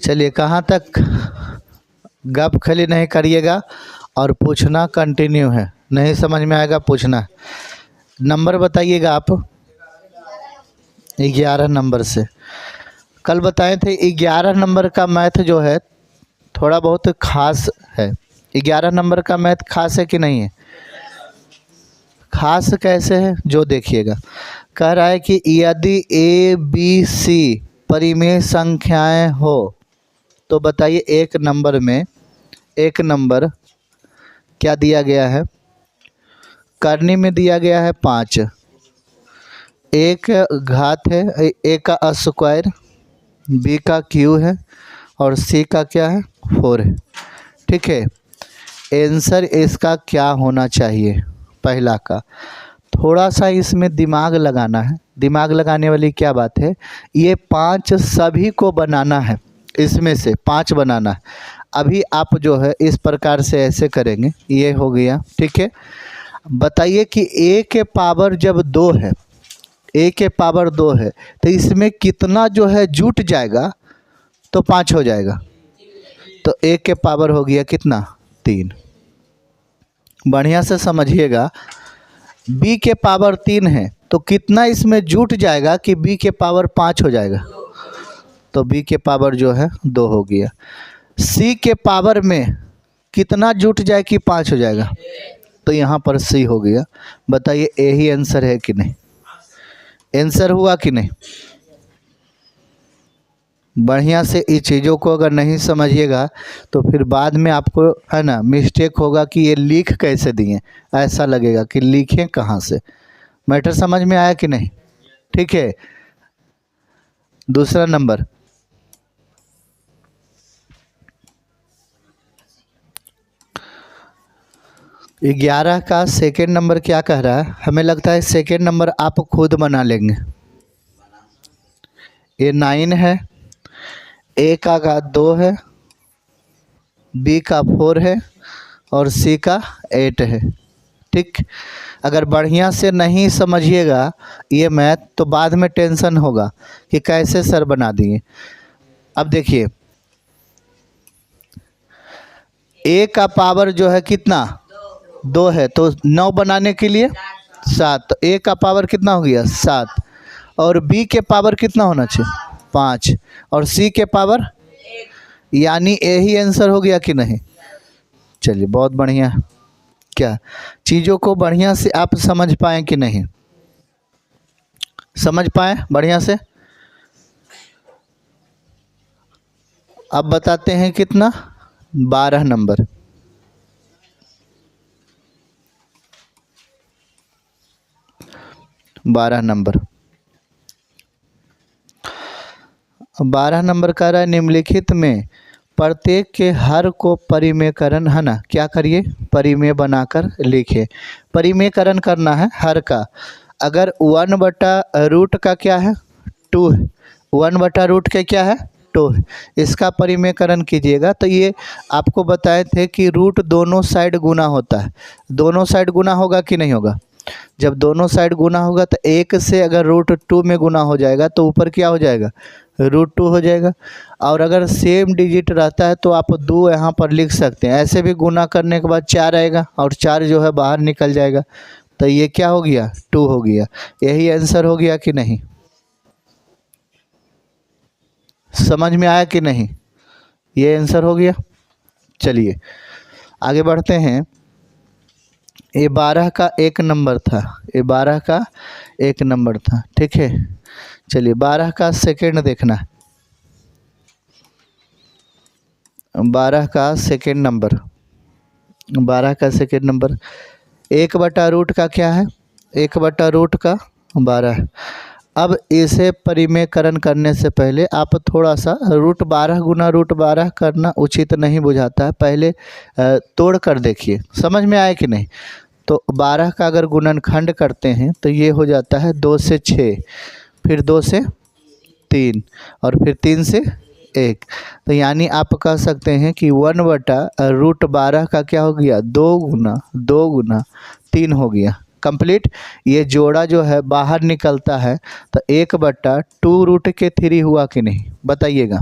चलिए, कहाँ तक गप खली नहीं करिएगा और पूछना कंटिन्यू है। नहीं समझ में आएगा पूछना। नंबर बताइएगा आप 11 नंबर से। कल बताए थे 11 नंबर का मैथ जो है थोड़ा बहुत खास है। 11 नंबर का मैथ खास है कि नहीं है? खास कैसे है जो देखिएगा। कह रहा है कि यदि ए बी सी परिमेय संख्याएं हो तो बताइए एक नंबर क्या दिया गया है? करनी में दिया गया है 5, एक घात है, ए का स्क्वायर, बी का क्यू है और सी का क्या है 4 है। ठीक है, आंसर इसका क्या होना चाहिए? पहला का थोड़ा सा इसमें दिमाग लगाना है। दिमाग लगाने वाली क्या बात है, ये 5 सभी को बनाना है, इसमें से 5 बनाना है। अभी आप जो है इस प्रकार से ऐसे करेंगे, ये हो गया। ठीक है, बताइए कि a के पावर जब 2 है, a के पावर 2 है तो इसमें कितना जो है जुट जाएगा तो 5 हो जाएगा। तो a के पावर हो गया कितना 3। बढ़िया से समझिएगा, b के पावर 3 है तो कितना इसमें जुट जाएगा कि b के पावर 5 हो जाएगा। तो b के पावर जो है 2 हो गया। c के पावर में कितना जुट जाए कि 5 हो जाएगा। तो यहाँ पर c हो गया। बताइए यही आंसर है कि नहीं? आंसर हुआ कि नहीं? बढ़िया से इस चीज़ों को अगर नहीं समझिएगा तो फिर बाद में आपको है ना मिस्टेक होगा कि ये लिख कैसे दिए, ऐसा लगेगा कि लिखें कहाँ से। मैटर समझ में आया कि नहीं? ठीक है, दूसरा नंबर। ग्यारह का सेकेंड नंबर क्या कह रहा है? हमें लगता है सेकेंड नंबर आप खुद बना लेंगे। ये 9 है, ए का घात 2 है, बी का 4 है और सी का 8 है। ठीक, अगर बढ़िया से नहीं समझिएगा ये मैथ तो बाद में टेंशन होगा कि कैसे सर बना दिए। अब देखिए, ए का पावर जो है कितना 2 है तो 9 बनाने के लिए 7, तो ए का पावर कितना हो गया 7 और बी के पावर कितना होना चाहिए 5 और सी के पावर, यानी यही आंसर हो गया कि नहीं? चलिए बहुत बढ़िया। क्या चीज़ों को बढ़िया से आप समझ पाए कि नहीं? समझ पाए बढ़िया से? अब बताते हैं कितना 12 नंबर। बारह नंबर कह रहा है निम्नलिखित में प्रत्येक के हर को परिमेयकरण है ना क्या करिए परिमेय बनाकर लिखे। परिमेयकरण करना है हर का। अगर 1/रूट का क्या है 2 है, 1/रूट के क्या है 2 है, इसका परिमेयकरण कीजिएगा। तो ये आपको बताए थे कि रूट दोनों साइड गुना होता है। दोनों साइड गुना होगा कि नहीं होगा? जब दोनों साइड गुना होगा तो 1 से अगर √2 में गुना हो जाएगा तो ऊपर क्या हो जाएगा √2 हो जाएगा। और अगर सेम डिजिट रहता है तो आप 2 यहाँ पर लिख सकते हैं। ऐसे भी गुना करने के बाद 4 आएगा और 4 जो है बाहर निकल जाएगा। तो ये क्या हो गया 2 हो गया। यही आंसर हो गया कि नहीं? समझ में आया कि नहीं? ये आंसर हो गया। चलिए आगे बढ़ते हैं। ये 12 का 1 नंबर था, ये 12 का 1 नंबर था। ठीक है, चलिए 12 का सेकेंड देखना है। 12 का सेकेंड नंबर, 12 का सेकेंड नंबर 1/रूट का क्या है 1/रूट का 12। अब इसे परिमेयकरण करने से पहले आप थोड़ा सा √12 गुना √12 करना उचित नहीं बुझाता है। पहले तोड़ कर देखिए, समझ में आए कि नहीं? तो 12 का अगर गुणनखंड करते हैं तो ये हो जाता है 2 से 6, फिर 2 से 3 और फिर 3 से 1। तो यानी आप कह सकते हैं कि 1/√12 का क्या हो गया 2 गुना 3 हो गया कंप्लीट। ये जोड़ा जो है बाहर निकलता है तो 1/2√3 हुआ कि नहीं बताइएगा।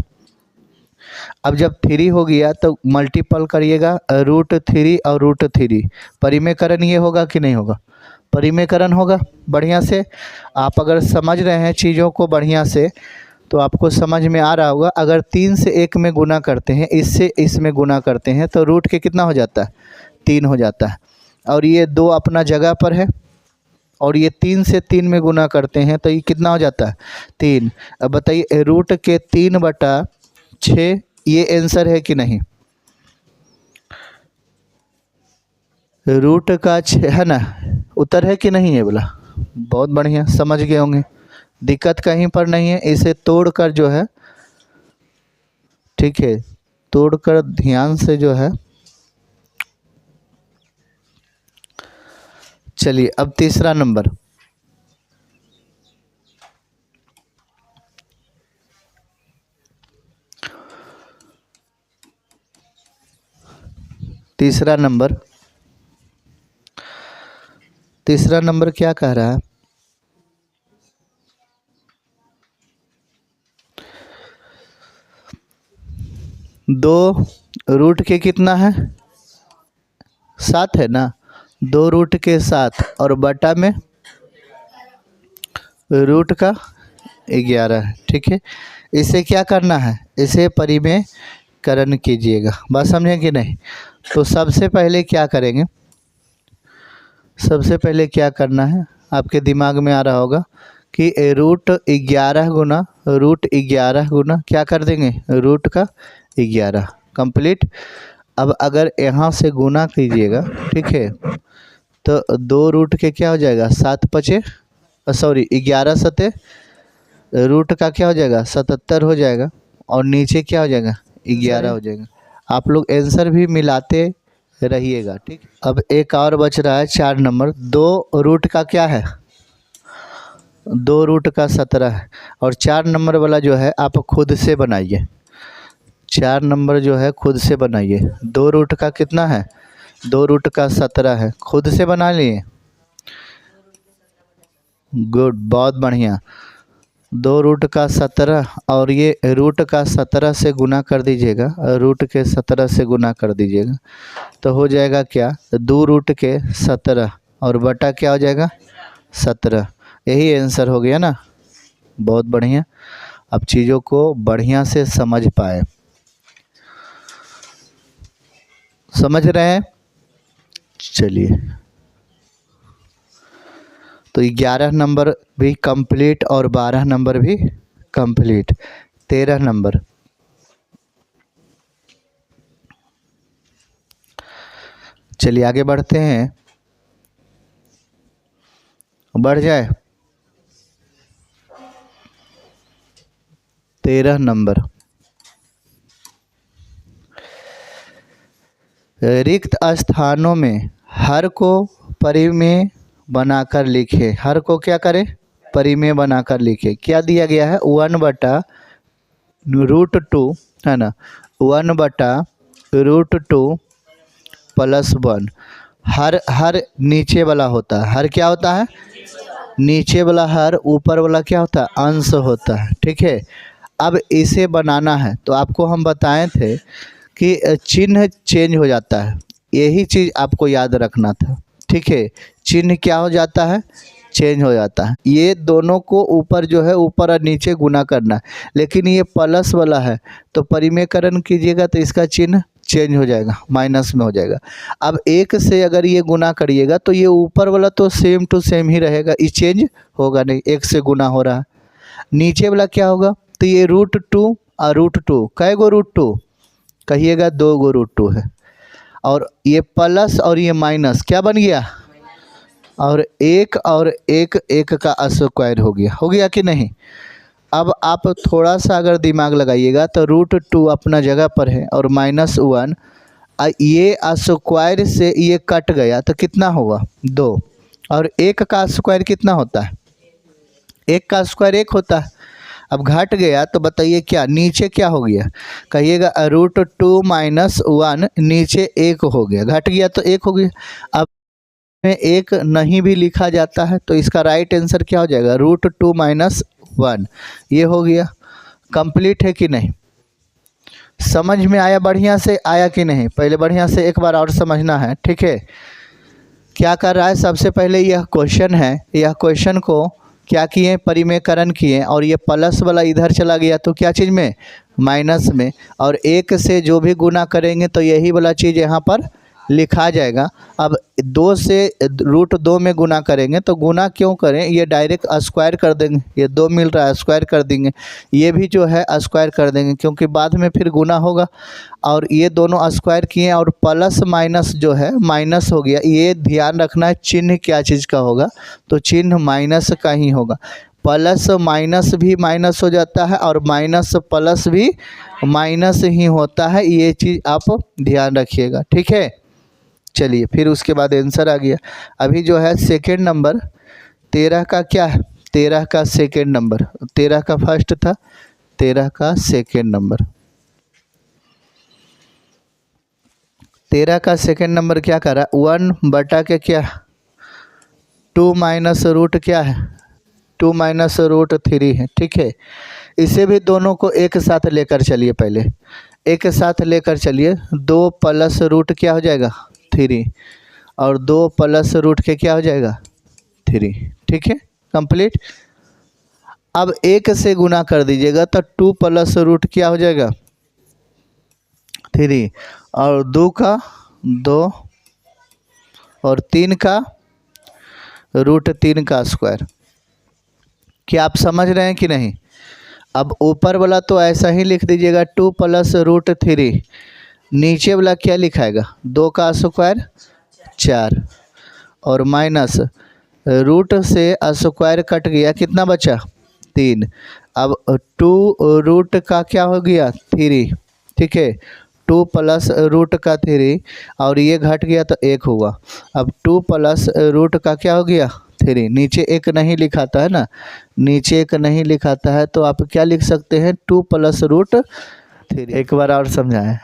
अब जब 3 हो गया तो मल्टीपल करिएगा √3 और √3, परिमेयकरण ये होगा कि नहीं होगा? परिमेयकरण होगा। बढ़िया से आप अगर समझ रहे हैं चीज़ों को बढ़िया से तो आपको समझ में आ रहा होगा। अगर 3 से 1 में गुना करते हैं, इससे इसमें गुना करते हैं तो रूट के कितना हो जाता है? 3 हो जाता है। और ये 2 अपना जगह पर है और ये 3 से 3 में गुना करते हैं तो ये कितना हो जाता है? 3। अब बताइए रूट के 3/6 ये आंसर है कि नहीं? रूट का 6 है ना, उत्तर है कि नहीं है बोला? बहुत बढ़िया, समझ गए होंगे, दिक्कत कहीं पर नहीं है। इसे तोड़कर जो है, ठीक है, तोड़कर ध्यान से जो है। चलिए अब तीसरा नंबर, तीसरा नंबर क्या कह रहा है? दो रूट के कितना है? 7 है ना। 2 रूट के 7 और बटा में रूट का 11 है। ठीक है, इसे क्या करना है? इसे परिमेयकरण कीजिएगा। बात समझे कि नहीं? तो सबसे पहले क्या करेंगे? सबसे पहले क्या करना है आपके दिमाग में आ रहा होगा कि √11 गुना क्या कर देंगे? रूट का 11 कंप्लीट। अब अगर यहाँ से गुना कीजिएगा, ठीक है, तो 2 रूट के क्या हो जाएगा? 11 सते रूट का क्या हो जाएगा? 77 हो जाएगा और नीचे क्या हो जाएगा? 11 हो जाएगा। आप लोग आंसर भी मिलाते रहिएगा। ठीक, अब एक और बच रहा है 4 नंबर। 2 रूट का क्या है? 2 रूट का 17 है। और 4 नंबर वाला जो है आप खुद से बनाइए। 4 नंबर जो है खुद से बनाइए। 2 रूट का कितना है? 2 रूट का 17 है। खुद से बना लिए? गुड, बहुत बढ़िया। 2 रूट का 17 और ये रूट का 17 से गुना कर दीजिएगा, रूट के 17 से गुना कर दीजिएगा तो हो जाएगा क्या? 2 रूट के 17 और बटा क्या हो जाएगा? 17। यही आंसर हो गया ना। बहुत बढ़िया, अब चीज़ों को बढ़िया से समझ पाए। समझ रहे हैं? चलिए, तो 11 नंबर भी कंप्लीट और 12 नंबर भी कंप्लीट। 13 नंबर, चलिए आगे बढ़ते हैं। बढ़ जाए 13 नंबर, रिक्त स्थानों में हर को परिमेय बनाकर लिखे। हर को क्या करें? परिमेय बनाकर लिखे। क्या दिया गया है? 1/√2 है ना, 1/√2 + 1। हर नीचे वाला होता है। हर क्या होता है? नीचे वाला हर, ऊपर वाला क्या होता है? अंश होता है। ठीक है, अब इसे बनाना है तो आपको हम बताए थे कि चिन्ह चेंज हो जाता है। यही चीज़ आपको याद रखना था। ठीक है, चिन्ह क्या हो जाता है? चेंज हो जाता है। ये दोनों को ऊपर जो है, ऊपर और नीचे गुना करना है, लेकिन ये प्लस वाला है तो परिमेयकरण कीजिएगा तो इसका चिन्ह चेंज हो जाएगा, माइनस में हो जाएगा। अब 1 से अगर ये गुना करिएगा तो ये ऊपर वाला तो सेम टू सेम ही रहेगा, ये चेंज होगा नहीं। 1 से गुना हो रहा है। नीचे वाला क्या होगा? तो ये √2 और √2, कै गो √2 कहिएगा? 2 गो √2 है। और ये प्लस और ये माइनस क्या बन गया? और एक का स्क्वायर हो गया कि नहीं? अब आप थोड़ा सा अगर दिमाग लगाइएगा तो √2 अपना जगह पर है और -1, ये स्क्वायर से ये कट गया तो कितना होगा? 2। और 1 का स्क्वायर कितना होता है? 1 का स्क्वायर 1 होता है। अब घट गया तो बताइए क्या नीचे क्या हो गया? कहिएगा √2 - 1 नीचे 1 हो गया, घट गया तो 1 हो गया। अब में 1 नहीं भी लिखा जाता है तो इसका राइट आंसर क्या हो जाएगा? √2 - 1, ये हो गया। कंप्लीट है कि नहीं? समझ में आया? बढ़िया से आया कि नहीं? पहले बढ़िया से एक बार और समझना है, ठीक है। क्या कर रहा है, सबसे पहले यह क्वेश्चन है, यह क्वेश्चन को क्या किए, परिमेयकरण किए, और ये प्लस वाला इधर चला गया तो क्या चीज़ में, माइनस में, और एक से जो भी गुना करेंगे तो यही वाला चीज़ यहाँ पर लिखा जाएगा। अब 2 से √2 में गुना करेंगे तो गुना क्यों करें, ये डायरेक्ट स्क्वायर कर देंगे, ये 2 मिल रहा है स्क्वायर कर देंगे, ये भी जो है स्क्वायर कर देंगे क्योंकि बाद में फिर गुना होगा। और ये दोनों स्क्वायर किए और प्लस माइनस जो है माइनस हो गया। ये ध्यान रखना है चिन्ह क्या चीज़ का होगा, तो चिन्ह माइनस का ही होगा। प्लस माइनस भी माइनस हो जाता है और माइनस प्लस भी माइनस ही होता है, ये चीज़ आप ध्यान रखिएगा, ठीक है। चलिए फिर उसके बाद आंसर आ गया। अभी जो है सेकेंड नंबर 13 का क्या है, 13 का सेकेंड नंबर, 13 का फर्स्ट था, 13 का सेकेंड नंबर, 13 का सेकेंड नंबर क्या कर रहा है, 1 बटा के क्या 2 माइनस रूट क्या है, 2 माइनस √3 है, ठीक है। इसे भी दोनों को एक साथ लेकर चलिए, पहले एक साथ लेकर चलिए। 2 प्लस रूट क्या हो जाएगा 3, और 2 प्लस रूट के क्या हो जाएगा 3, ठीक है, कंप्लीट। अब 1 से गुना कर दीजिएगा तो 2 प्लस रूट क्या हो जाएगा 3, और 2 का 2, और 3 का √3 का स्क्वायर। क्या आप समझ रहे हैं कि नहीं? अब ऊपर वाला तो ऐसा ही लिख दीजिएगा 2 प्लस √3, नीचे वाला क्या लिखाएगा 2 का स्क्वायर 4, और माइनस रूट से स्क्वायर कट गया, कितना बचा 3। अब 2 रूट का क्या हो गया 3, ठीक है, 2 प्लस रूट का 3, और ये घट गया तो 1 हुआ। अब 2 प्लस रूट का क्या हो गया 3, नीचे 1 नहीं लिखाता है ना, नीचे 1 नहीं लिखाता है तो आप क्या लिख सकते हैं 2 प्लस √3। एक बार और समझाएं।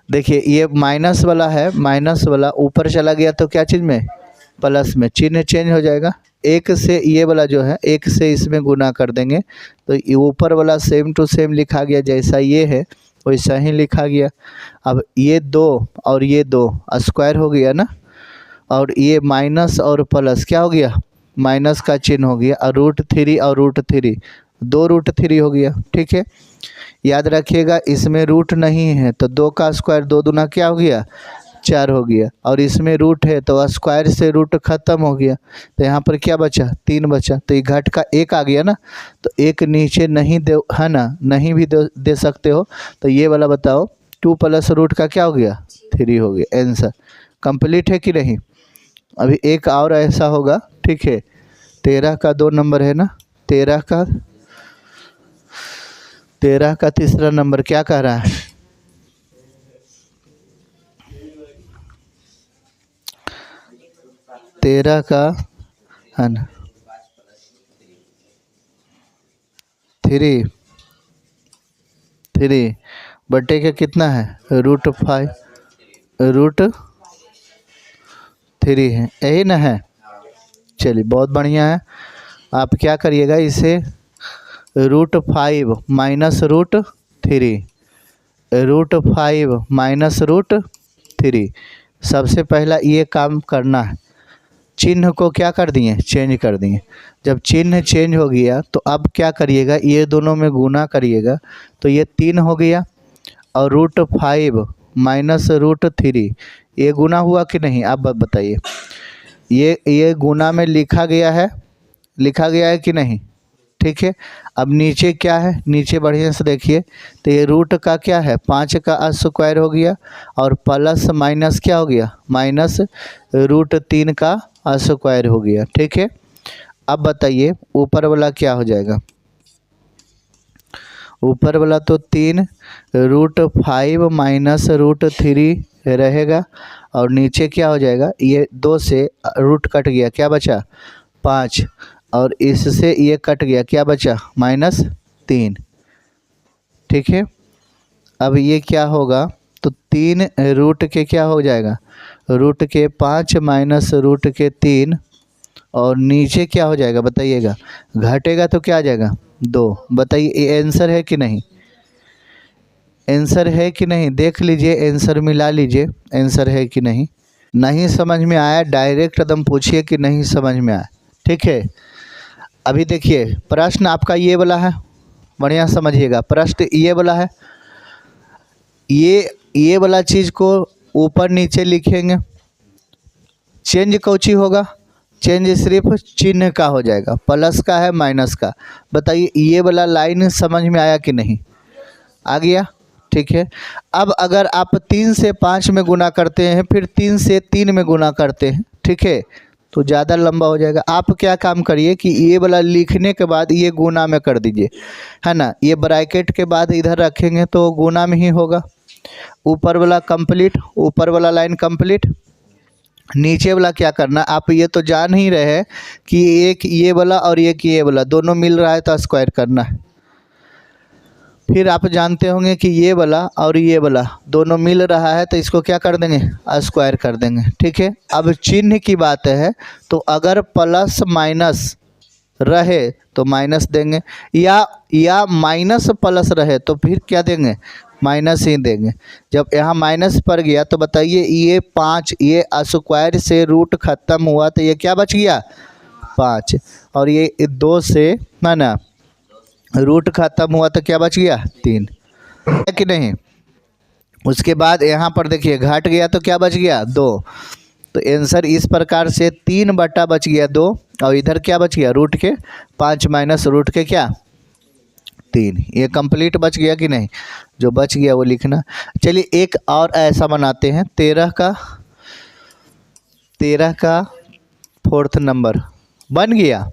देखिए ये माइनस वाला है, माइनस वाला ऊपर चला गया तो क्या चीज़ में, प्लस में, चिन्ह चेंज हो जाएगा। 1 से ये वाला जो है 1 से इसमें गुना कर देंगे तो ये ऊपर वाला सेम टू सेम लिखा गया, जैसा ये है वैसा ही लिखा गया। अब ये 2 और ये 2 स्क्वायर हो गया ना, और ये माइनस और प्लस क्या हो गया, माइनस का चिन्ह हो गया, और √3 और √3 2 √3 हो गया, ठीक है। याद रखिएगा इसमें रूट नहीं है तो 2 का स्क्वायर 2 दूना क्या हो गया 4 हो गया, और इसमें रूट है तो स्क्वायर से रूट ख़त्म हो गया, तो यहाँ पर क्या बचा 3 बचा, तो ये घट का 1 आ गया ना, तो 1 नीचे नहीं दे है ना, नहीं भी दे सकते हो। तो ये वाला बताओ 2 प्लस रूट का क्या हो गया 3 हो गया। आंसर कंप्लीट है कि नहीं? अभी एक और ऐसा होगा, ठीक है। 13 का 2 नंबर है ना, 13 का तीसरा नंबर क्या कह रहा है, 13 का है ना 3 बटे के कितना है √5 √3 है, यही ना है। चलिए बहुत बढ़िया है। आप क्या करिएगा इसे √5 माइनस √3, √5 माइनस √3, सबसे पहला ये काम करना है। चिन्ह को क्या कर दिए चेंज कर दिए। जब चिन्ह चेंज हो गया तो अब क्या करिएगा ये दोनों में गुना करिएगा तो ये 3 हो गया, और √5 माइनस √3 ये गुना हुआ कि नहीं आप बताइए। ये गुना में लिखा गया है कि नहीं, ठीक है। अब नीचे क्या है, नीचे बढ़िया से देखिए तो ये रूट का क्या है 5 का स्क्वायर हो गया, और प्लस माइनस क्या हो गया माइनस √3 का स्क्वायर हो गया, ठीक है। अब बताइए ऊपर वाला क्या हो जाएगा, ऊपर वाला तो 3 √5 माइनस √3 रहेगा, और नीचे क्या हो जाएगा ये 2 से रूट कट गया क्या बचा 5, और इससे ये कट गया क्या बचा -3, ठीक है। अब ये क्या होगा तो 3 रूट के क्या हो जाएगा रूट के 5 माइनस रूट के 3, और नीचे क्या हो जाएगा बताइएगा, घटेगा तो क्या आ जाएगा 2। बताइए ये आंसर है कि नहीं, आंसर है कि नहीं देख लीजिए, आंसर मिला लीजिए, आंसर है कि नहीं। नहीं समझ में आया डायरेक्ट एकदम पूछिए कि नहीं समझ में आया, ठीक है। अभी देखिए प्रश्न आपका ये वाला है, बढ़िया समझिएगा। प्रश्न ये वाला है, ये वाला चीज़ को ऊपर नीचे लिखेंगे, चेंज कौची होगा, चेंज सिर्फ चिन्ह का हो जाएगा, प्लस का है माइनस का। बताइए ये वाला लाइन समझ में आया कि नहीं, आ गया, ठीक है। अब अगर आप 3 से 5 में गुना करते हैं, फिर 3 से 3 में गुना करते हैं, ठीक है, तो ज़्यादा लंबा हो जाएगा। आप क्या काम करिए कि ये वाला लिखने के बाद ये गुना में कर दीजिए, है ना। ये ब्रैकेट के बाद इधर रखेंगे तो गुना में ही होगा। ऊपर वाला कंप्लीट, ऊपर वाला लाइन कंप्लीट, नीचे वाला क्या करना, आप ये तो जान ही रहे हैं कि एक ये वाला और एक ये वाला दोनों मिल रहा है तो स्क्वायर करना है। फिर आप जानते होंगे कि ये वाला और ये वाला दोनों मिल रहा है तो इसको क्या कर देंगे, स्क्वायर कर देंगे, ठीक है। अब चिन्ह की बात है, तो अगर प्लस माइनस रहे तो माइनस देंगे, या माइनस प्लस रहे तो फिर क्या देंगे, माइनस ही देंगे। जब यहाँ माइनस पर गया तो बताइए ये 5, ये स्क्वायर से रूट खत्म हुआ तो ये क्या बच गया, 5, और ये 2 से है ना रूट खत्म हुआ तो क्या बच गया, 3, है कि नहीं। उसके बाद यहाँ पर देखिए घट गया तो क्या बच गया, 2। तो आंसर इस प्रकार से 3 बटा बच गया 2, और इधर क्या बच गया, रूट के 5 माइनस रूट के क्या 3। ये कंप्लीट बच गया कि नहीं, जो बच गया वो लिखना। चलिए एक और ऐसा बनाते हैं, 13 का 4th नंबर बन गया।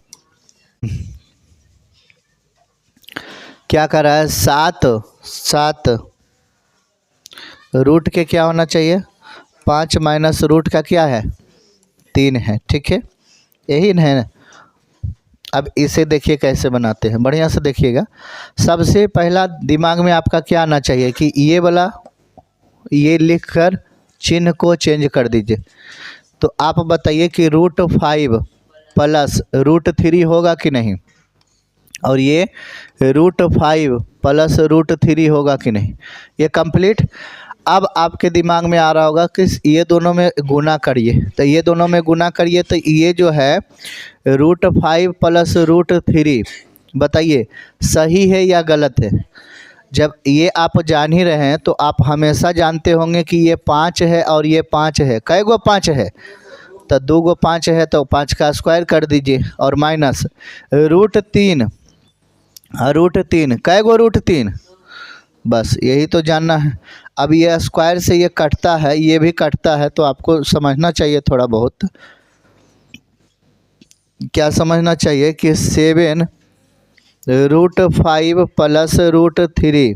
क्या कर रहा है, 7 रूट के क्या होना चाहिए, 5 माइनस रूट का क्या है, 3 है, ठीक है, यही है ना। अब इसे देखिए कैसे बनाते हैं, बढ़िया से देखिएगा। सबसे पहला दिमाग में आपका क्या आना चाहिए कि ये वाला ये लिखकर चिन्ह को चेंज कर दीजिए। तो आप बताइए कि √5 प्लस √3 होगा कि नहीं, और ये √5 प्लस √3 होगा कि नहीं, ये कंप्लीट। अब आपके दिमाग में आ रहा होगा कि ये दोनों में गुना करिए, तो ये दोनों में गुना करिए तो ये जो है √5 प्लस √3, बताइए सही है या गलत है। जब ये आप जान ही रहे हैं तो आप हमेशा जानते होंगे कि ये 5 है और ये 5 है, कै गो 5 है, तो 2 गो 5 है तो 5 का स्क्वायर कर दीजिए, और माइनस √3, √3 कै गो √3, बस यही तो जानना है। अब ये स्क्वायर से ये कटता है, ये भी कटता है, तो आपको समझना चाहिए थोड़ा बहुत, क्या समझना चाहिए कि 7 √5 प्लस √3,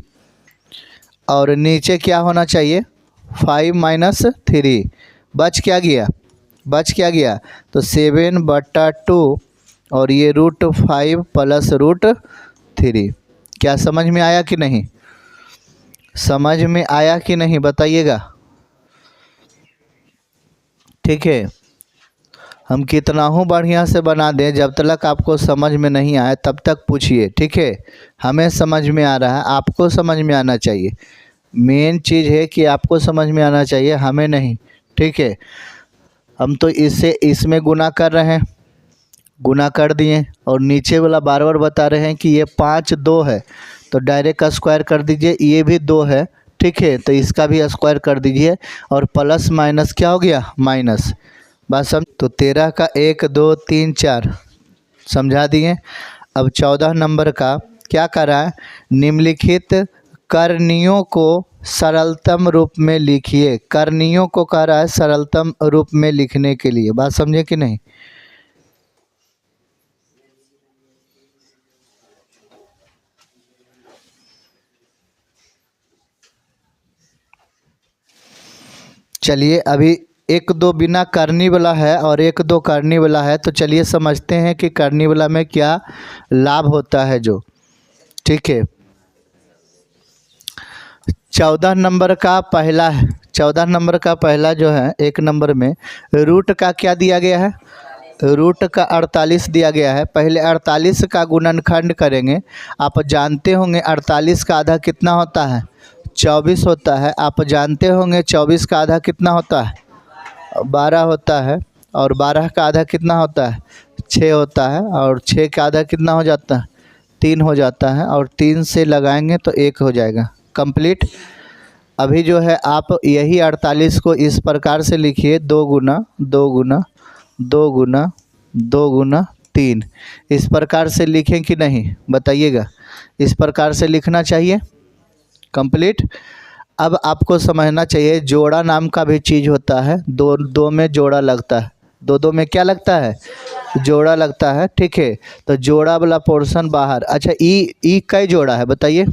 और नीचे क्या होना चाहिए, 5 माइनस 3, बच क्या गया, तो 7/2, और ये √5 प्लस √3। क्या समझ में आया कि नहीं, समझ में आया कि नहीं बताइएगा, ठीक है। हम कितना हूँ बढ़िया से बना दें, जब तक आपको समझ में नहीं आए तब तक पूछिए, ठीक है। हमें समझ में आ रहा है, आपको समझ में आना चाहिए, मेन चीज़ है कि आपको समझ में आना चाहिए, हमें नहीं, ठीक है। हम तो इसमें गुना कर रहे हैं, गुना कर दिए, और नीचे वाला बार बार बता रहे हैं कि ये 5 2 है, तो डायरेक्ट स्क्वायर कर दीजिए, ये भी 2 है, ठीक है, तो इसका भी स्क्वायर कर दीजिए, और प्लस माइनस क्या हो गया, माइनस, बस समझ। तो 13 का 1 2 3 4 समझा दिए। अब 14 नंबर का क्या कर रहा है, निम्नलिखित करणियों को सरलतम रूप में लिखिए। करणियों को कह रहा है सरलतम रूप में लिखने के लिए, बात समझे कि नहीं। चलिए अभी 1 2 बिना करनी वाला है और 1 2 करनी वाला है, तो चलिए समझते हैं कि करनी वाला में क्या लाभ होता है जो, ठीक है। 14 नंबर का पहला है, 14 नंबर का पहला जो है 1 नंबर में रूट का क्या दिया गया है, रूट का 48 दिया गया है। पहले 48 का गुणनखंड करेंगे, आप जानते होंगे 48 का आधा कितना होता है, 24 होता है। आप जानते होंगे 24 का आधा कितना होता है? 12 होता है। और 12 का आधा कितना होता है? 6 होता है। और 6 का आधा कितना हो जाता है? 3 हो जाता है। और 3 से लगाएंगे तो 1 हो जाएगा। कंप्लीट। अभी जो है आप यही 48 को इस प्रकार से लिखिए, 2 गुना 2 गुना 2 गुना 2 गुना 3। इस प्रकार से लिखें कि नहीं, बताइएगा। इस प्रकार से लिखना चाहिए। कंप्लीट। अब आपको समझना चाहिए जोड़ा नाम का भी चीज़ होता है। दो दो में जोड़ा लगता है। दो दो में क्या लगता है? जोड़ा लगता है। ठीक है, तो जोड़ा वाला पोर्शन बाहर। अच्छा, ई कई जोड़ा है बताइए?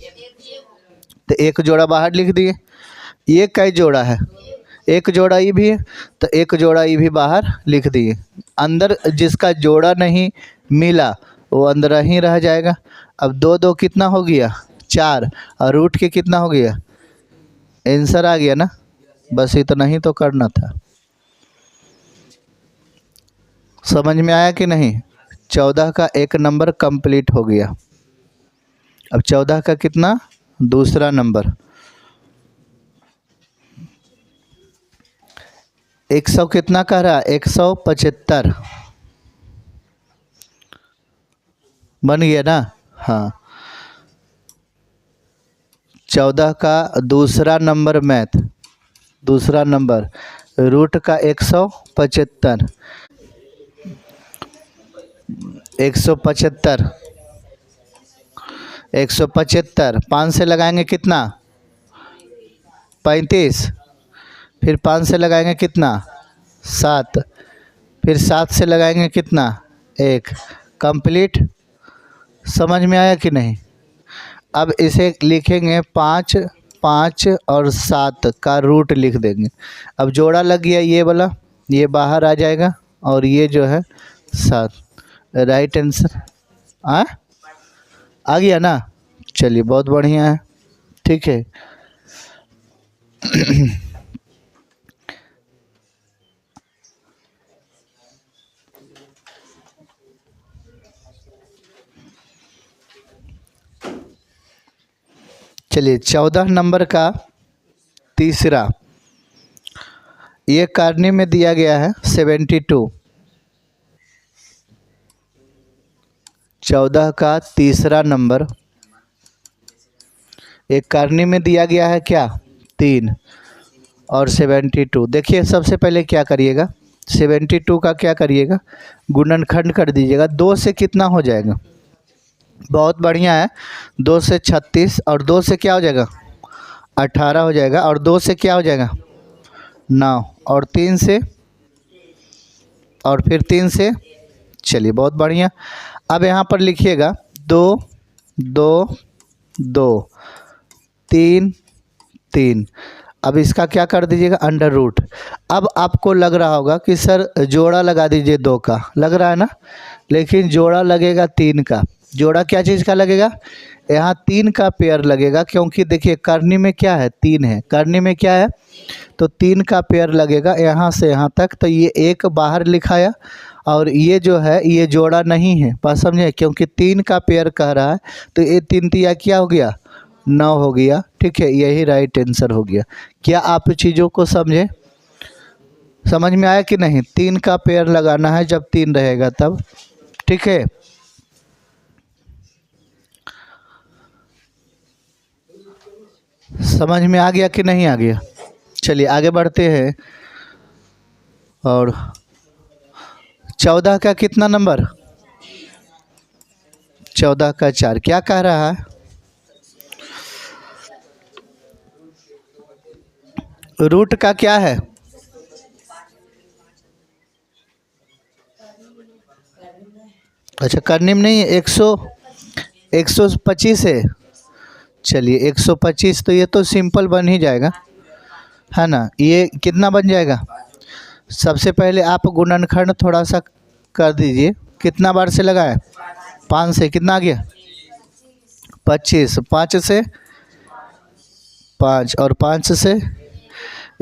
तो एक जोड़ा बाहर लिख दिए। ये कई जोड़ा है? एक जोड़ा ई भी है, तो एक जोड़ा ई भी बाहर लिख दिए। अंदर जिसका जोड़ा नहीं मिला वो अंदर ही रह जाएगा। अब 2 2 कितना हो गया? 4। और रूट के कितना हो गया? आंसर आ गया ना। बस इतना ही तो करना था। समझ में आया कि नहीं? 14 का एक नंबर कंप्लीट हो गया। अब 14 का कितना? दूसरा नंबर। 100 कितना कह रहा? 175 बन गया ना। हाँ, 14 का दूसरा नंबर मैथ, दूसरा नंबर रूट का 175। 175 175 5 से लगाएंगे कितना? 35। फिर 5 से लगाएंगे कितना? 7। फिर 7 से लगाएंगे कितना? 1। कंप्लीट। समझ में आया कि नहीं? अब इसे लिखेंगे 5 5 और 7 का रूट लिख देंगे। अब जोड़ा लग गया ये वाला, ये बाहर आ जाएगा। और ये जो है 7। राइट आंसर आ गया ना। चलिए, बहुत बढ़िया है। ठीक है। चलिए, 14 नंबर का तीसरा, ये करने में दिया गया है 72। 14 का तीसरा नंबर एक करने में दिया गया है क्या? 3 और 72। देखिए, सबसे पहले क्या करिएगा? 72 का क्या करिएगा? गुणनखंड कर दीजिएगा। 2 से कितना हो जाएगा? बहुत बढ़िया है। 2 से 36 और 2 से क्या हो जाएगा? 18 हो जाएगा। और 2 से क्या हो जाएगा? 9। और 3 से, और फिर 3 से। चलिए, बहुत बढ़िया। अब यहाँ पर लिखिएगा 2 2 2 3 3। अब इसका क्या कर दीजिएगा? Under root. अब आपको लग रहा होगा कि सर जोड़ा लगा दीजिए 2 का, लग रहा है ना। लेकिन जोड़ा लगेगा 3 का। जोड़ा क्या चीज़ का लगेगा? यहाँ 3 का पेयर लगेगा, क्योंकि देखिए करनी में क्या है? 3 है। करनी में क्या है? तो 3 का पेयर लगेगा यहाँ से यहाँ तक। तो ये एक बाहर लिखाया, और ये जो है ये जोड़ा नहीं है। बात समझे? क्योंकि 3 का पेयर कह रहा है, तो ये 3 तिया क्या हो गया? 9 हो गया। ठीक है, यही राइट आंसर हो गया। क्या आप चीज़ों को समझे? समझ में आया कि नहीं? 3 का पेयर लगाना है जब 3 रहेगा तब। ठीक है। समझ में आ गया कि नहीं आ गया? चलिए, आगे बढ़ते हैं। और 14 का कितना नंबर? 14 का 4। क्या कह रहा है? रूट का क्या है? अच्छा, करने में नहीं, 125 है। चलिए, 125, तो ये तो सिंपल बन ही जाएगा, है ना। ये कितना बन जाएगा? सबसे पहले आप गुणनखंड थोड़ा सा कर दीजिए। कितना बार से लगाए? 5 से। कितना आ गया? 25। 5 से 5 और 5 से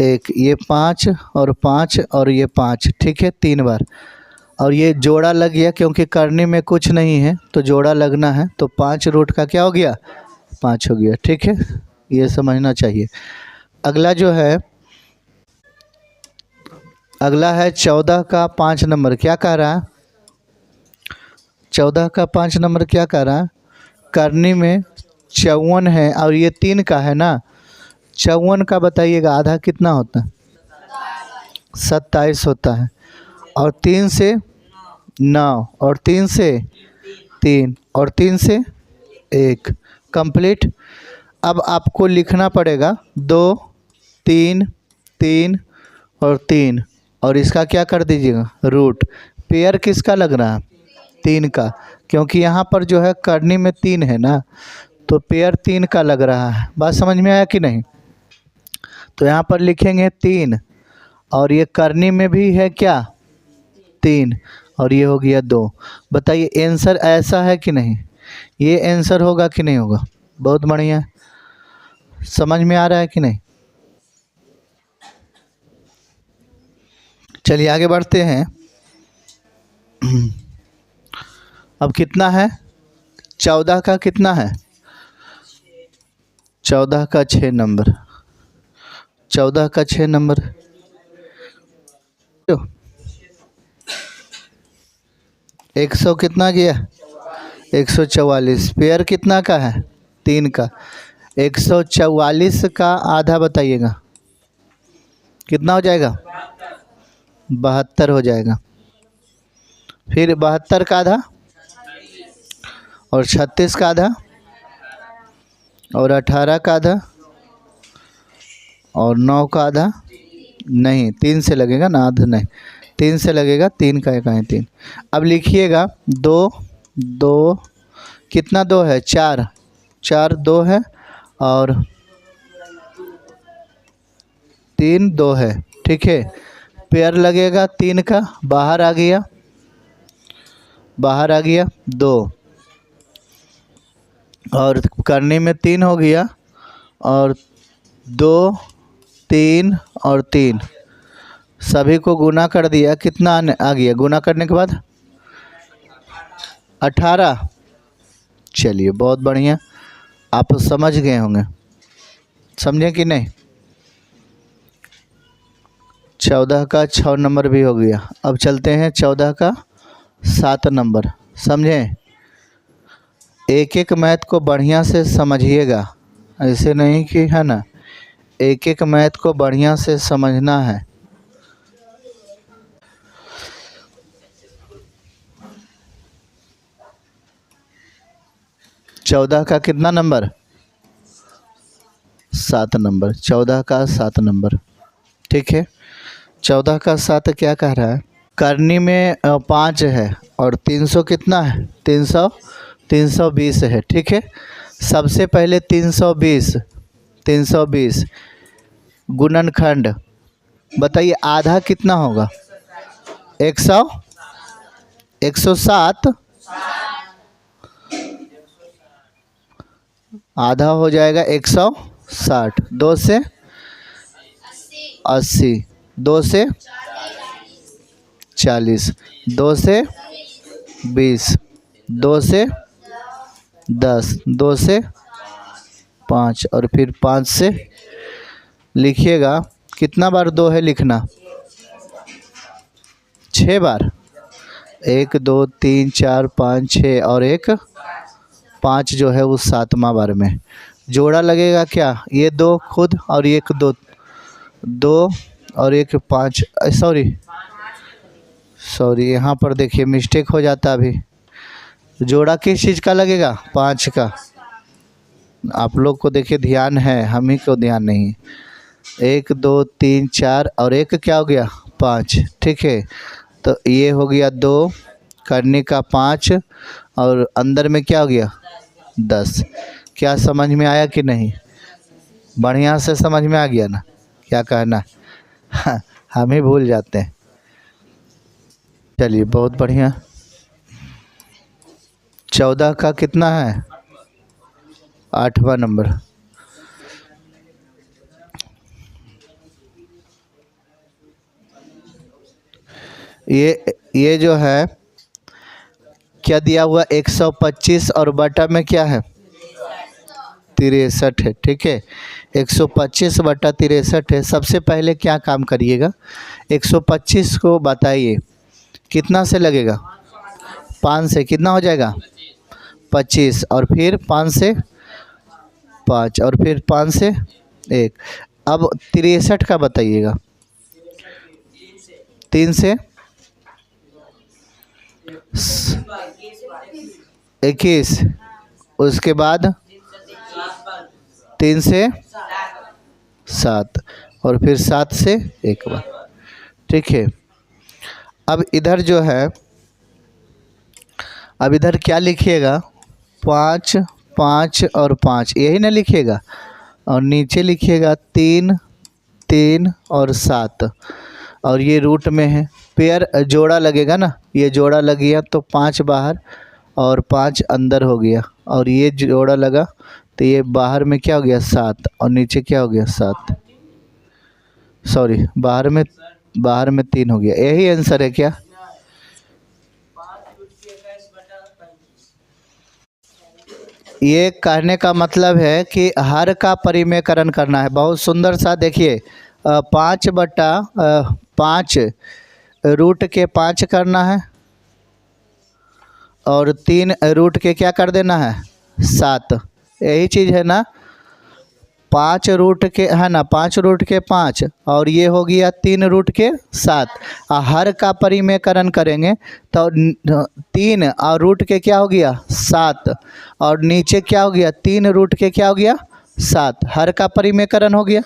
1। ये 5 और 5 और ये 5। ठीक है, 3 बार। और ये जोड़ा लग गया, क्योंकि करने में कुछ नहीं है तो जोड़ा लगना है। तो 5 रूट का क्या हो गया? 5 हो गया। ठीक है। ये समझना चाहिए। अगला जो है, अगला है 14 का 5 नंबर। क्या कह रहा है? 14 का 5 नंबर क्या कह रहा है? करनी में 54 है और ये 3 का है ना। 54 का बताइएगा आधा कितना होता है? 27 होता है। और 3 से 9 और 3 से 3 और 3 से 1, कंप्लीट। अब आपको लिखना पड़ेगा 2 3 3 और 3 और इसका क्या कर दीजिएगा? रूट। पेयर किसका लग रहा है? 3 का, क्योंकि यहाँ पर जो है करनी में 3 है ना, तो पेयर 3 का लग रहा है। बात समझ में आया कि नहीं? तो यहाँ पर लिखेंगे 3 और ये करनी में भी है क्या? 3 और ये हो गया 2। बताइए आंसर ऐसा है कि नहीं? ये आंसर होगा कि नहीं होगा? बहुत बढ़िया। समझ में आ रहा है कि नहीं? चलिए आगे बढ़ते हैं। अब कितना है? 14 का कितना है? 14 का 6 नंबर। 14 का 6 नंबर 100 कितना गया? 144। पेयर कितना का है? 3 का। 144 का आधा बताइएगा कितना हो जाएगा? 72 हो जाएगा। फिर 72 का आधा और 36 का आधा और 18 का आधा और 9 का आधा। नहीं, 3 से लगेगा ना, आधा नहीं, 3 से लगेगा। 3 का एक है 3। अब लिखिएगा 2 2 कितना 2 है? 4 4 2 है और 3 2 है। ठीक है, पेयर लगेगा 3 का। बाहर आ गया, बाहर आ गया 2 और करने में 3 हो गया और 2 3 और 3 सभी को गुना कर दिया। कितना आ गया गुना करने के बाद? 18। चलिए बहुत बढ़िया, आप समझ गए होंगे। समझे कि नहीं? 14 का 6 नंबर भी हो गया। अब चलते हैं 14 का 7 नंबर। समझे? एक एक मैथ को बढ़िया से समझिएगा, ऐसे नहीं कि है ना, एक एक मैथ को बढ़िया से समझना है। चौदह का कितना नंबर? 7 नंबर। 14 का 7 नंबर। ठीक है, 14 का 7 क्या कह रहा है? करनी में 5 है और 300 कितना है? 320 है। ठीक है, सबसे पहले 320 गुणनखंड बताइए आधा कितना होगा? 107 आधा हो जाएगा 160। 2 से 80, 2 से 40, 2 से 20, 2 से 10, 2 से 5 और फिर 5 से लिखिएगा। कितना बार 2 है लिखना? 6 बार। 1 2 3 4 5 6 और एक 5 जो है वो 7वां बार में जोड़ा लगेगा। क्या ये 2 खुद और एक 2 2 और एक 5, सॉरी यहाँ पर देखिए मिस्टेक हो जाता अभी। जोड़ा किस चीज़ का लगेगा? 5 का। आप लोग को देखिए ध्यान है, हम ही को ध्यान नहीं। 1 2 3 4 और एक क्या हो गया? 5। ठीक है, तो ये हो गया 2 करने का 5 और अंदर में क्या हो गया? 10। क्या समझ में आया कि नहीं? बढ़िया से समझ में आ गया ना? क्या कहना? हम ही भूल जाते हैं। चलिए बहुत बढ़िया। 14 का कितना है? 8वां नंबर। ये जो है क्या दिया हुआ? 125 और बटा में क्या है? 63 है। ठीक है, 125 बटा 63 है। सबसे पहले क्या काम करिएगा, 125 को बताइए कितना से लगेगा, 5 से कितना हो जाएगा 25, और फिर 5 से 5, और फिर 5 से 1। अब 63 का बताइएगा, 3 से 21, उसके बाद 3 से 7, और फिर 7 से 1 बार। ठीक है, अब इधर जो है, अब इधर क्या लिखिएगा, 5 5 और 5, यही ना लिखिएगा, और नीचे लिखिएगा 3 3 और 7, और ये रूट में है, पेयर जोड़ा लगेगा ना, ये जोड़ा लग गया तो 5 बाहर और 5 अंदर हो गया, और ये जोड़ा लगा तो ये बाहर में क्या हो गया 7, और नीचे क्या हो गया 7, सॉरी बाहर में 3 हो गया। यही आंसर है क्या? ये कहने का मतलब है कि हर का परिमेयकरण करना है। बहुत सुंदर सा देखिए, 5 बटा 5 रूट के 5 करना है, और 3 रूट के क्या कर देना है 7, यही चीज़ है ना। 5 रूट के है ना, 5 रूट के 5, और ये हो गया 3 रूट के 7। हर का परिमेयकरण करेंगे तो 3 और रूट के क्या हो गया 7, और नीचे क्या हो गया 3 रूट के क्या हो गया 7। हर का परिमेयकरण हो गया।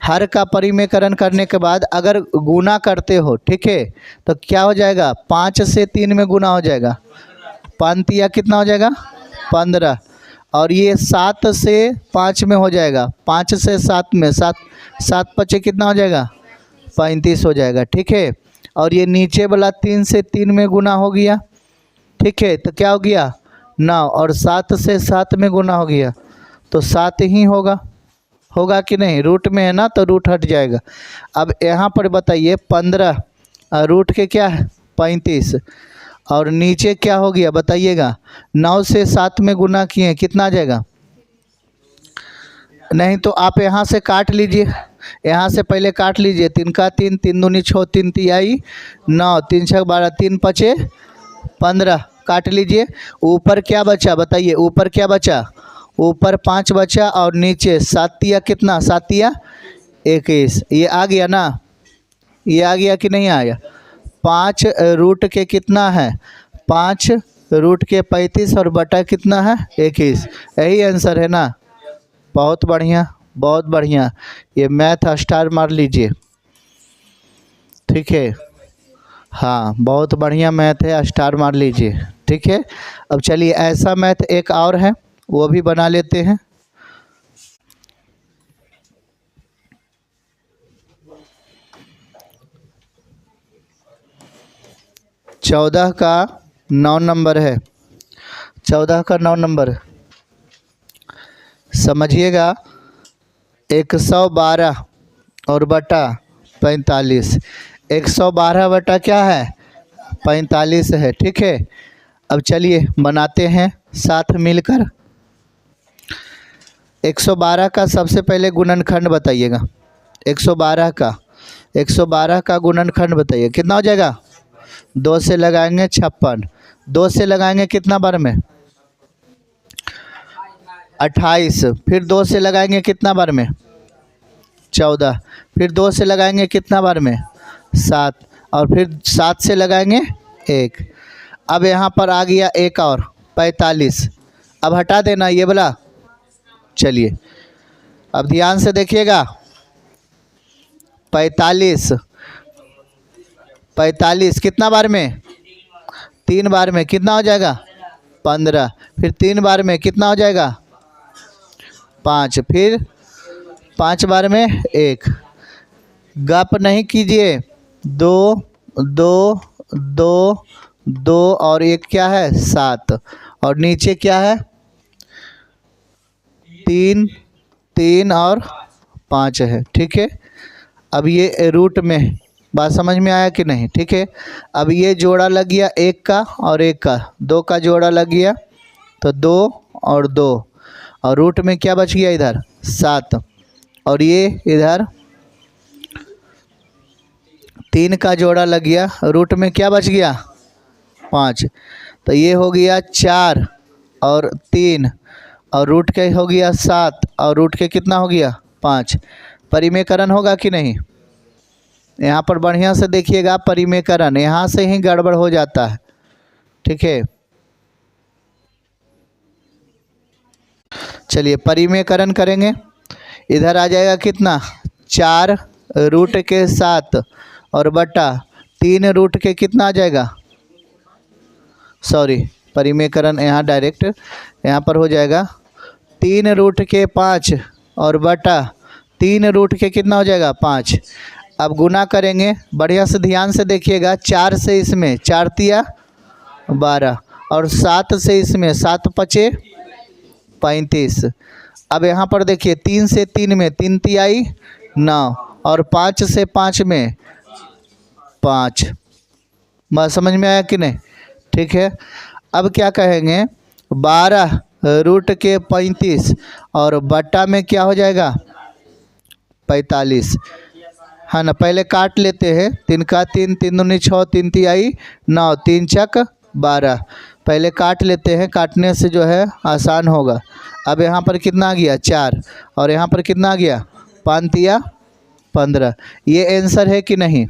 हर का परिमेयकरण करने के बाद अगर गुना करते हो, ठीक है, तो क्या हो जाएगा, 5 से 3 में गुना हो जाएगा, 5 या कितना हो जाएगा 15, और ये 7 से 5 में हो जाएगा, 5 से 7 में 7 5 कितना हो जाएगा 35 हो जाएगा। ठीक है, और ये नीचे वाला 3 से 3 में गुना हो गया। ठीक है, तो क्या हो गया 9, और 7 से 7 में गुना हो गया तो 7 ही होगा कि नहीं, रूट में है ना तो रूट हट जाएगा। अब यहाँ पर बताइए 15 रूट के क्या है 35, और नीचे क्या हो गया बताइएगा, 9 से 7 में गुना किए कितना आ जाएगा, नहीं तो आप यहाँ से काट लीजिए, यहाँ से पहले काट लीजिए, 3 का 3, 3 दूनी 6, 3 तिहाई 9, 3 6 12, 3 5 15, काट लीजिए। ऊपर क्या बचा बताइए, ऊपर क्या बचा, ऊपर 5 बचा, और नीचे 7 या कितना 7 या 21, ये आ गया ना, ये आ गया कि नहीं आया। 5 रूट के कितना है 5 रूट के 35, और बटा कितना है 21, यही आंसर है ना। बहुत बढ़िया, बहुत बढ़िया, ये मैथ स्टार मार लीजिए। ठीक है, हाँ बहुत बढ़िया मैथ है, स्टार मार लीजिए। ठीक है, अब चलिए ऐसा मैथ एक और है, वो भी बना लेते हैं। चौदह का 9 नंबर है, 14 का 9 नंबर समझिएगा, 112 और बटा 45, 112 बटा क्या है 45 है। ठीक है, अब चलिए बनाते हैं साथ मिलकर। 112 का सबसे पहले गुणनखंड बताइएगा, 112 का गुणनखंड बताइए कितना हो जाएगा, 2 से लगाएंगे 56, 2 से लगाएंगे कितना बार में 28, फिर 2 से लगाएंगे कितना बार में 14, फिर 2 से लगाएंगे कितना बार में 7, और फिर 7 से लगाएंगे 1। अब यहाँ पर आ गया एक और 45, अब हटा देना ये वाला। चलिए अब ध्यान से देखिएगा, 45 कितना बार में 3 बार में कितना हो जाएगा 15, फिर 3 बार में कितना हो जाएगा 5, फिर 5 बार में 1। गप नहीं कीजिए, 2 2 2 2 और 1 क्या है 7, और नीचे क्या है 3 3 और 5 है। ठीक है, अब ये रूट में बात समझ में आया कि नहीं। ठीक है, अब ये जोड़ा लग गया 1 का और 1 का, 2 का जोड़ा लग गया तो 2 और 2, और रूट में क्या बच गया इधर 7, और ये इधर 3 का जोड़ा लग गया, रूट में क्या बच गया 5, तो ये हो गया 4 और 3 और रूट के हो गया 7 और रूट के कितना हो गया 5। परिमेयकरण होगा कि नहीं? यहाँ पर बढ़िया से देखिएगा, परिमेयकरण यहाँ से ही गड़बड़ हो जाता है, ठीक है। चलिए परिमेयकरण करेंगे, इधर आ जाएगा कितना 4 रूट के 7 और बटा 3 रूट के कितना आ जाएगा, सॉरी परिमेयकरण यहाँ डायरेक्ट यहाँ पर हो जाएगा 3 रूट के 5 और बटा 3 रूट के कितना हो जाएगा 5। अब गुना करेंगे, बढ़िया से ध्यान से देखिएगा, 4 से इसमें 4 तिया 12 और 7 से इसमें 7 पचे 35। अब यहाँ पर देखिए 3 से 3 में 3 तिहाई 9 और 5 से 5 में 5। बात समझ में आया कि नहीं? ठीक है। अब क्या कहेंगे 12 रूट के 35 और बट्टा में क्या हो जाएगा 45, है ना। पहले काट लेते हैं, 3 का 3, 3 दूनी 6, 3 तिहाई 9, 3 चक 12। पहले काट लेते हैं, काटने से जो है आसान होगा। अब यहाँ पर कितना आ गया 4 और यहाँ पर कितना आ गया 5 तिया 15। ये आंसर है कि नहीं?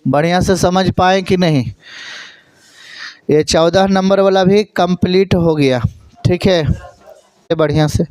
बढ़िया से समझ पाए कि नहीं? ये 14 नंबर वाला भी कंप्लीट हो गया, ठीक है। बढ़िया से